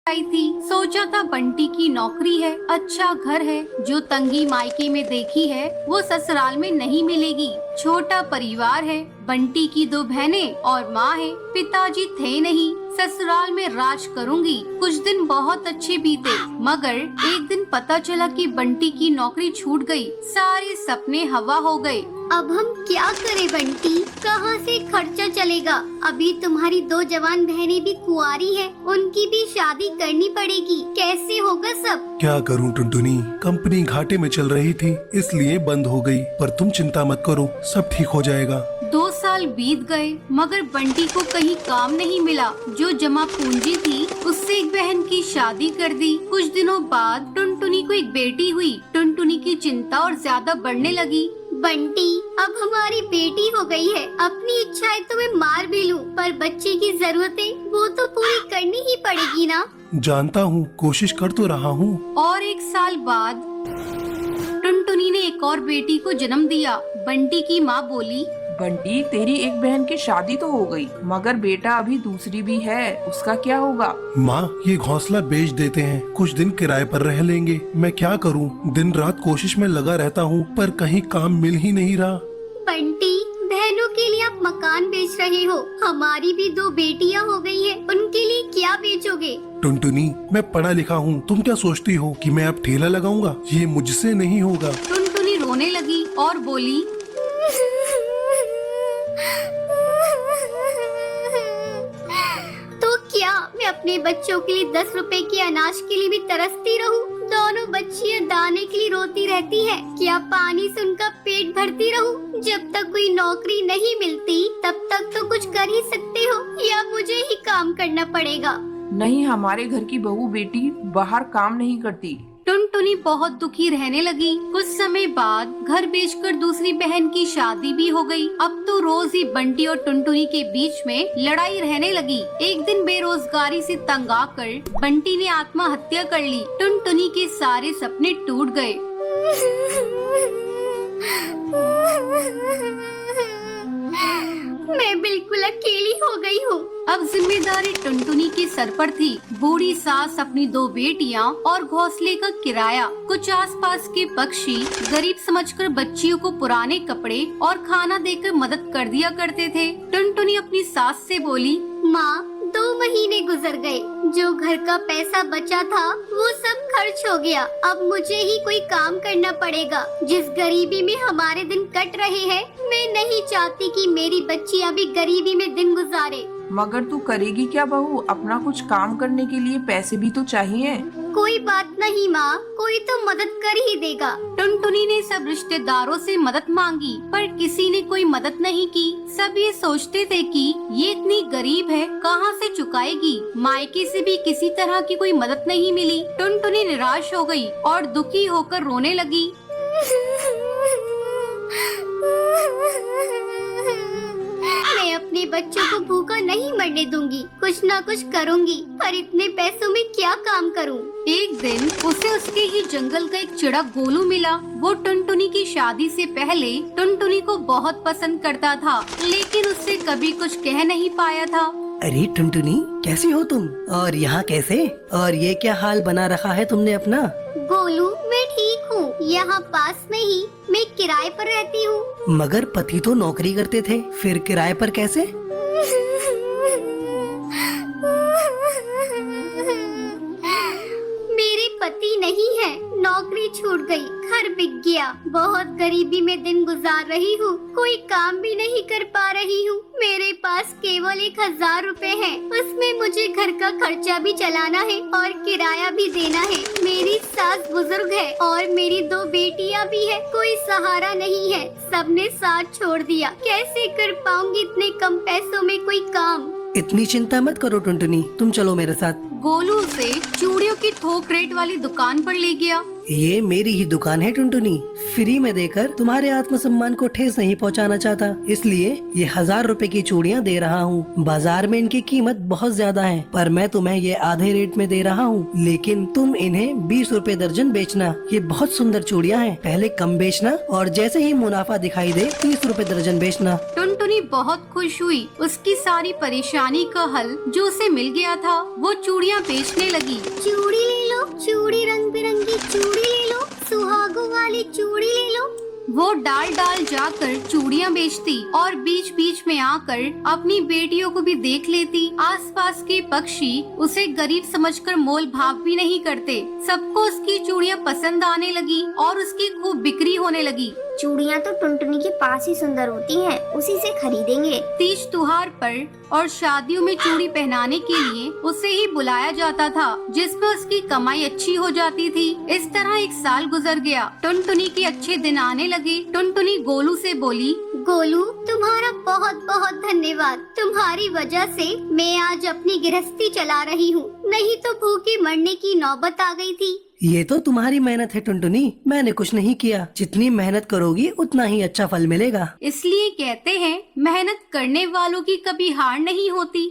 आई थी। सोचा था बंटी की नौकरी है, अच्छा घर है, जो तंगी मायके में देखी है वो ससुराल में नहीं मिलेगी। छोटा परिवार है, बंटी की 2 बहनें और माँ है, पिताजी थे नहीं। ससुराल में राज करूंगी। कुछ दिन बहुत अच्छे बीते, मगर एक दिन पता चला कि बंटी की नौकरी छूट गई। सारे सपने हवा हो गए। अब हम क्या करें बंटी, कहाँ से खर्चा चलेगा? अभी तुम्हारी 2 जवान बहनें भी कुंवारी हैं, उनकी भी शादी करनी पड़ेगी। कैसे होगा सब? क्या करूं टुनटुनी, कंपनी घाटे में चल रही थी इसलिए बंद हो गई। पर तुम चिंता मत करो, सब ठीक हो जाएगा। 2 साल बीत गए, मगर बंटी को कहीं काम नहीं मिला। जो जमा पूंजी थी उससे एक बहन की शादी कर दी। कुछ दिनों बाद टुनटुनी को एक बेटी हुई। टुनटुनी की चिंता और ज्यादा बढ़ने लगी। बंटी, अब हमारी बेटी हो गई है, अपनी इच्छाएं तो मैं मार भी लूं, पर बच्चे की जरूरतें वो तो पूरी करनी ही पड़ेगी ना। जानता हूँ, कोशिश कर तो रहा हूँ। और 1 साल बाद टुनटुनी ने एक और बेटी को जन्म दिया। बंटी की माँ बोली, बंटी, तेरी एक बहन की शादी तो हो गई, मगर बेटा अभी दूसरी भी है, उसका क्या होगा? माँ, ये घोंसला बेच देते हैं, कुछ दिन किराए पर रह लेंगे। मैं क्या करूँ, दिन रात कोशिश में लगा रहता हूँ, पर कहीं काम मिल ही नहीं रहा। बंटी, बहनों के लिए आप मकान बेच रहे हो, हमारी भी 2 बेटियां हो गई हैं, उनके लिए क्या बेचोगे? टुनटुनी, मैं पढ़ा लिखा हूँ, तुम क्या सोचती हो कि मैं अब ठेला लगाऊंगा? ये मुझसे नहीं होगा। टुनटुनी रोने लगी और बोली, तो क्या मैं अपने बच्चों के लिए 10 रुपए के अनाज के लिए भी तरसती रहूं? दोनों बच्चियां दाने के लिए रोती रहती हैं। क्या पानी से उनका पेट भरती रहूं? जब तक कोई नौकरी नहीं मिलती तब तक तो कुछ कर ही सकते हो, या मुझे ही काम करना पड़ेगा? नहीं, हमारे घर की बहू बेटी बाहर काम नहीं करती। टुनटुनी बहुत दुखी रहने लगी। कुछ समय बाद घर बेचकर दूसरी बहन की शादी भी हो गई। अब तो रोज ही बंटी और टुनटुनी के बीच में लड़ाई रहने लगी। एक दिन बेरोजगारी से तंग आकर बंटी ने आत्महत्या कर ली। टुनटुनी के सारे सपने टूट गए। मैं बिल्कुल अकेली हो गई हूँ। अब जिम्मेदारी टुनटुनी के सर पर थी। बूढ़ी सास, अपनी 2 बेटियां और घोंसले का किराया। कुछ आसपास के पक्षी गरीब समझकर बच्चियों को पुराने कपड़े और खाना देकर मदद कर दिया करते थे। टुनटुनी अपनी सास से बोली, माँ, 2 महीने गुजर गए, जो घर का पैसा बचा था वो सब खर्च हो गया। अब मुझे ही कोई काम करना पड़ेगा। जिस गरीबी में हमारे दिन कट रहे हैं, मैं नहीं चाहती कि मेरी बच्चियाँ भी गरीबी में दिन गुजारे। मगर तू करेगी क्या बहू? अपना कुछ काम करने के लिए पैसे भी तो चाहिए। कोई बात नहीं माँ, कोई तो मदद कर ही देगा। टुनटुनी ने सब रिश्तेदारों से मदद मांगी, पर किसी ने कोई मदद नहीं की। सब ये सोचते थे कि ये इतनी गरीब है, कहाँ से चुकाएगी। मायके से भी किसी तरह की कोई मदद नहीं मिली। टुनटुनी निराश हो गई और दुखी होकर रोने लगी। मैं अपने बच्चों को भूखा नहीं मरने दूंगी, कुछ ना कुछ करूंगी, पर इतने पैसों में क्या काम करूं? एक दिन उसे उसके ही जंगल का एक चिड़ा गोलू मिला। वो टुनटुनी की शादी से पहले टुनटुनी को बहुत पसंद करता था, लेकिन उससे कभी कुछ कह नहीं पाया था। अरे टुनटुनी, कैसी हो तुम? और यहाँ कैसे? और ये क्या हाल बना रखा है तुमने अपना? गोलू, मैं ठीक हूँ, यहाँ पास में ही मैं किराए पर रहती हूँ। मगर पति तो नौकरी करते थे, फिर किराए पर कैसे? मेरे पति नहीं है, नौकरी छूट गई, घर बिक गया, बहुत गरीबी में दिन गुजार रही हूँ, कोई काम भी नहीं कर पा रही हूँ। मेरे पास केवल 1000 रुपए है, उसमें मुझे घर का खर्चा भी चलाना है और किराया भी देना है। मेरी सास बुजुर्ग है और मेरी 2 बेटियाँ भी है, कोई सहारा नहीं है, सबने साथ छोड़ दिया। कैसे कर पाऊंगी इतने कम पैसों में कोई काम? इतनी चिंता मत करो टुनटुनी, तुम चलो मेरे साथ। गोलू उसे चूड़ियों की थोक रेट वाली दुकान पर ले गया। ये मेरी ही दुकान है टुनटुनी। फ्री में देकर तुम्हारे आत्मसम्मान को ठेस नहीं पहुंचाना चाहता, इसलिए ये 1000 रुपए की चूड़ियां दे रहा हूँ। बाजार में इनकी कीमत बहुत ज्यादा है, पर मैं तुम्हें ये आधे रेट में दे रहा हूँ। लेकिन तुम इन्हें 20 रुपए दर्जन बेचना। ये बहुत सुंदर चूड़ियां हैं, पहले कम बेचना और जैसे ही मुनाफा दिखाई दे 30 रुपए दर्जन बेचना। टुनटुनी बहुत खुश हुई। उसकी सारी परेशानी का हल जो उसे मिल गया था, वो चूड़ियाँ बेचने लगी। चूड़ी ले लो, चूड़ी रंग बिरंगी चूड़ी ले लो, सुहागों वाली चूड़ी ले लो। वो डाल डाल जाकर चूड़ियाँ बेचती और बीच बीच में आकर अपनी बेटियों को भी देख लेती। आसपास के पक्षी उसे गरीब समझकर मोल भाव भी नहीं करते। सबको उसकी चूड़ियाँ पसंद आने लगी और उसकी खूब बिक्री होने लगी। चूड़ियाँ तो टुनटुनी के पास ही सुंदर होती हैं, उसी से खरीदेंगे। तीज त्योहार पर और शादियों में चूड़ी पहनाने के लिए उसे ही बुलाया जाता था, जिसमें उसकी कमाई अच्छी हो जाती थी। इस तरह 1 साल गुजर गया। टुनटुनी के अच्छे दिन आने लगे। टुनटुनी गोलू से बोली, गोलू, तुम्हारा बहुत बहुत धन्यवाद। तुम्हारी वजह से मैं आज अपनी गृहस्थी चला रही हूँ, नहीं तो भूखे मरने की नौबत आ गई थी। ये तो तुम्हारी मेहनत है टुनटुनी, मैंने कुछ नहीं किया। जितनी मेहनत करोगी उतना ही अच्छा फल मिलेगा। इसलिए कहते हैं मेहनत करने वालों की कभी हार नहीं होती।